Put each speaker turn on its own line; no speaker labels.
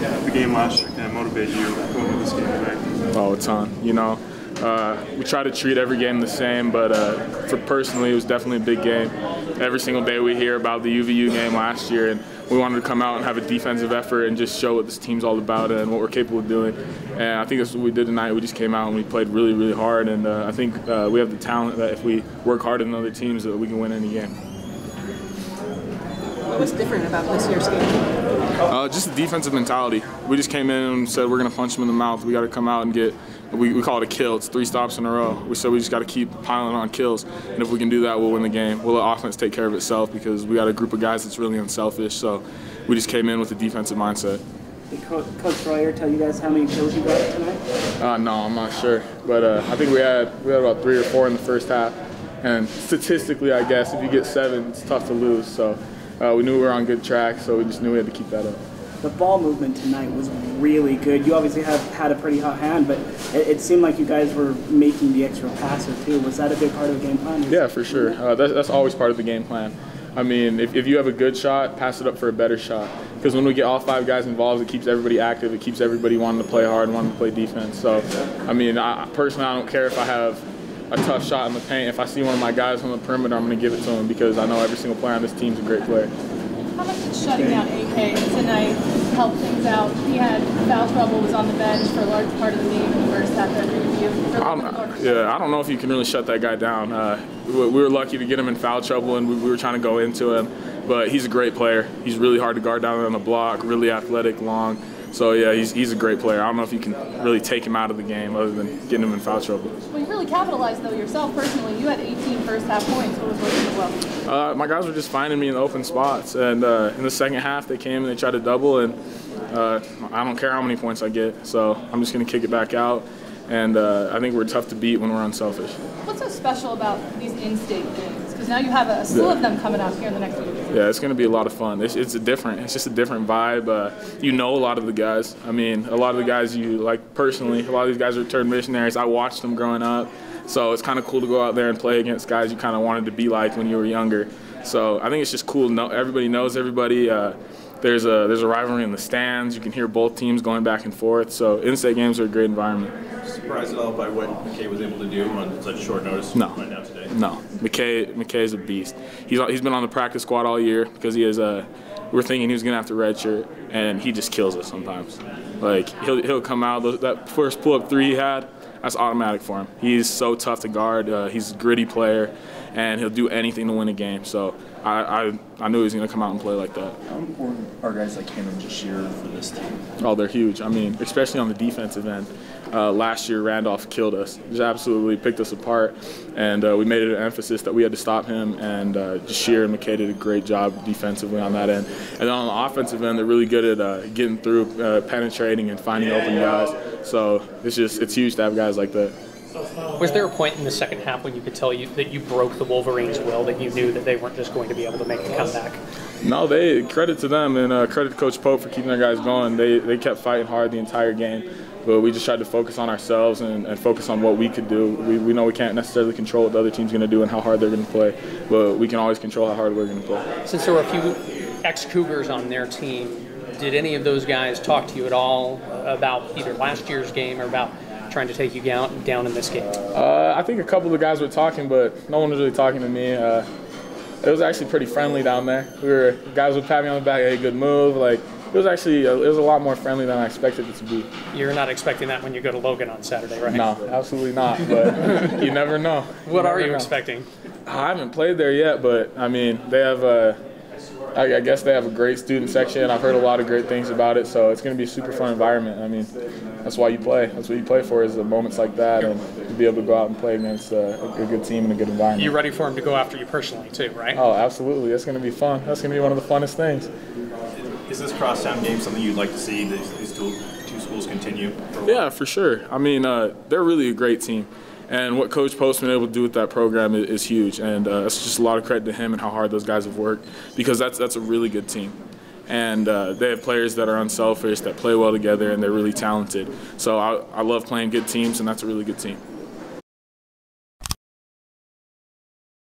the game last year kind of motivate you going into this game tonight?
Oh, a ton. You know, we try to treat every game the same, but for personally, it was definitely a big game. Every single day we hear about the UVU game last year, and we wanted to come out and have a defensive effort and just show what this team's all about and what we're capable of doing. And I think that's what we did tonight. We just came out and we played really, really hard, and I think we have the talent that if we work harder than other teams, that we can win any game.
What was different about this year's game?
Just the defensive mentality. We just came in and said we're going to punch them in the mouth. We got to come out and get, we call it a kill. It's 3 stops in a row. We said we just got to keep piling on kills, and if we can do that, we'll win the game. We'll let offense take care of itself because we got a group of guys that's really unselfish. So we just came in with a defensive mindset.
Did Coach Royer tell you guys how many kills you got tonight?
No, I'm not sure, but I think we had about 3 or 4 in the first half. And statistically, I guess if you get 7, it's tough to lose. So we knew we were on good track, so we just knew we had to keep that up.
The ball movement tonight was really good. You obviously have had a pretty hot hand, but it seemed like you guys were making the extra passer too. Was that a big part of the game plan?
Yeah, for sure. That's always part of the game plan. I mean, if you have a good shot, pass it up for a better shot. Because when we get all 5 guys involved, it keeps everybody active. It keeps everybody wanting to play hard and wanting to play defense. So, I mean, personally, I don't care if I have a tough shot in the paint. If I see one of my guys on the perimeter, I'm going to give it to him because I know every single player on this team is a great player.
How much did shutting down AK tonight help things out? He had foul trouble, was on the bench for a large part of the game in the first half.
I don't know if you can really shut that guy down. We were lucky to get him in foul trouble, and we were trying to go into him. But he's a great player. He's really hard to guard down on the block, really athletic, long. So, yeah, he's a great player. I don't know if you can really take him out of the game other than getting him in foul trouble.
Well, you really capitalized, though, yourself personally. You had 18 first-half points. What was working so well?
My guys were just finding me in the open spots. And in the second half, they came and they tried to double. And I don't care how many points I get. So I'm just going to kick it back out. And I think we're tough to beat when we're unselfish.
What's so special about these in-state games? Because now you have a slew of them coming out here in the next week.
Yeah, it's going to be a lot of fun. It's just a different vibe. You know a lot of the guys. I mean, a lot of the guys you like personally. A lot of these guys are returned missionaries. I watched them growing up. So it's kind of cool to go out there and play against guys you kind of wanted to be like when you were younger. So I think it's just cool to know everybody knows everybody. There's a rivalry in the stands. You can hear both teams going back and forth. So in-state games are a great environment.
Surprised at all by what McKay was able to do on such short notice?
No.
Right now today?
No. McKay is a beast. He's been on the practice squad all year because he is we're thinking he was going to have to redshirt, and he just kills us sometimes. Like, he'll come out, that first pull-up 3 he had, that's automatic for him. He's so tough to guard. He's a gritty player, and he'll do anything to win a game. So I knew he was going to come out and play like that.
How important are guys like him and Jashir for this team?
Oh, they're huge. I mean, especially on the defensive end. Last year, Randolph killed us. Just absolutely picked us apart, and we made it an emphasis that we had to stop him, and Jashir and McKay did a great job defensively on that end. And then on the offensive end, they're really good at getting through, penetrating, and finding open guys. So it's huge to have guys like that.
Was there a point in the second half when you could tell that you broke the Wolverines' will, that you knew that they weren't just going to be able to make a comeback?
No, credit to them, and credit to Coach Pope for keeping their guys going. They kept fighting hard the entire game, but we just tried to focus on ourselves and focus on what we could do. We know we can't necessarily control what the other team's going to do and how hard they're going to play, but we can always control how hard we're going to play.
Since there were a few ex-Cougars on their team, did any of those guys talk to you at all about either last year's game or about trying to take you down in this game?
I think a couple of the guys were talking, but no one was really talking to me. It was actually pretty friendly down there. Guys would pat me on the back, hey, good move. Like, it was a lot more friendly than I expected it to be.
You're not expecting that when you go to Logan on Saturday, right?
No, absolutely not. But you never know.
What are you expecting?
I haven't played there yet, but I mean, they have I guess they have a great student section. I've heard a lot of great things about it, so it's going to be a super fun environment. I mean, that's why you play. That's what you play for, is the moments like that, and to be able to go out and play against a good team and a good environment.
You're ready for him to go after you personally too, right?
Oh, absolutely. That's going to be fun. That's going to be one of the funnest things.
Is this crosstown game something you'd like to see these two schools continue?
Yeah, for sure. I mean, they're really a great team. And what Coach Post's been able to do with that program is huge. And it's just a lot of credit to him and how hard those guys have worked, because that's a really good team. And they have players that are unselfish, that play well together, and they're really talented. So I love playing good teams, and that's a really good team.